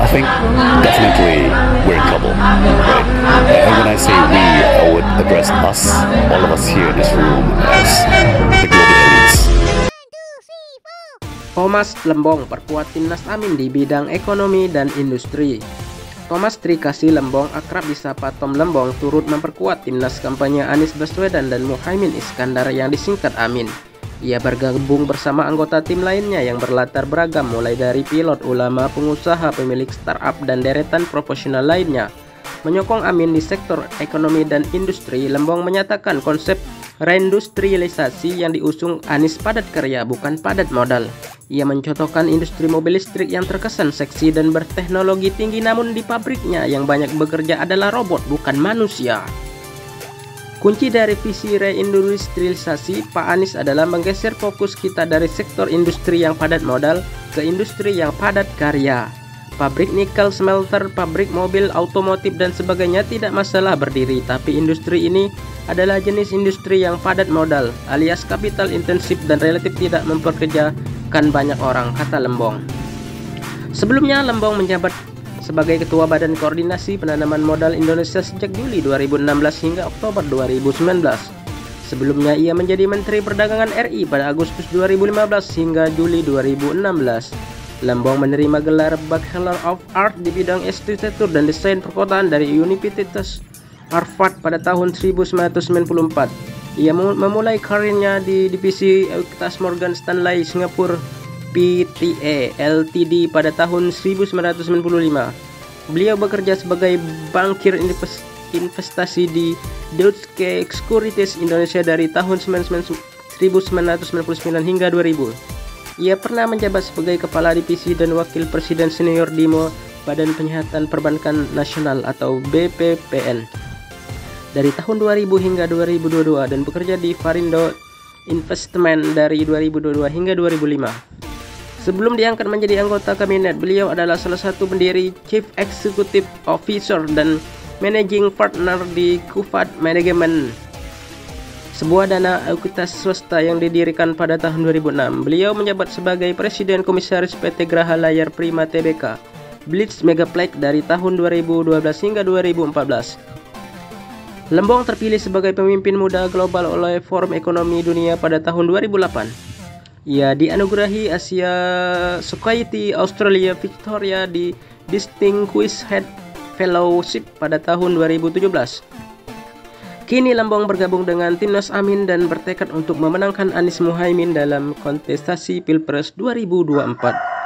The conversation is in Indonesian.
I think definitely we're in trouble, right? And when I say we, I would address us, all of us here in this room, as the global elites. Thomas Lembong perkuat Timnas Amin di bidang ekonomi dan industri. Thomas Trikasih Lembong, akrab disapa Tom Lembong, turut memperkuat timnas kampanye Anies Baswedan dan Muhaimin Iskandar yang disingkat Amin. Ia bergabung bersama anggota tim lainnya yang berlatar beragam, mulai dari pilot, ulama, pengusaha, pemilik startup, dan deretan profesional lainnya. Menyokong Amin di sektor ekonomi dan industri, Lembong menyatakan konsep reindustrialisasi yang diusung Anies padat karya bukan padat modal. Ia mencontohkan industri mobil listrik yang terkesan seksi dan berteknologi tinggi, namun di pabriknya yang banyak bekerja adalah robot bukan manusia. Kunci dari visi reindustrialisasi Pak Anies adalah menggeser fokus kita dari sektor industri yang padat modal ke industri yang padat karya. Pabrik nikel, smelter, pabrik mobil, otomotif, dan sebagainya tidak masalah berdiri, tapi industri ini adalah jenis industri yang padat modal, alias kapital intensif dan relatif tidak mempekerjakan banyak orang, kata Lembong. Sebelumnya, Lembong menjabat sebagai Ketua Badan Koordinasi Penanaman Modal Indonesia sejak Juli 2016 hingga Oktober 2019. Sebelumnya, ia menjadi Menteri Perdagangan RI pada Agustus 2015 hingga Juli 2016. Lembong menerima gelar Bachelor of Art di bidang arsitektur dan desain perkotaan dari Universitas Harvard pada tahun 1994. Ia memulai karirnya di divisi Ekuitas Morgan Stanley Singapore Pte Ltd pada tahun 1995. Beliau bekerja sebagai bankir investasi di Deutsche Securities Indonesia dari tahun 1999 hingga 2000. Ia pernah menjabat sebagai Kepala Divisi dan Wakil Presiden Senior di Badan Penyihatan Perbankan Nasional atau BPPN dari tahun 2000 hingga 2022 dan bekerja di Varindo Investment dari 2022 hingga 2005. Sebelum diangkat menjadi anggota kabinet, beliau adalah salah satu pendiri, Chief Executive Officer, dan Managing Partner di Kufat Management, sebuah dana ekuitas swasta yang didirikan pada tahun 2006. Beliau menjabat sebagai Presiden Komisaris PT Graha Layar Prima Tbk, Blitz Megaplex dari tahun 2012 hingga 2014. Lembong terpilih sebagai pemimpin muda global oleh Forum Ekonomi Dunia pada tahun 2008. Ia dianugerahi Asia Society Australia Victoria di Distinguished Head Fellowship pada tahun 2017. Kini Lembong bergabung dengan Timnas Amin dan bertekad untuk memenangkan Anies Muhaimin dalam kontestasi Pilpres 2024.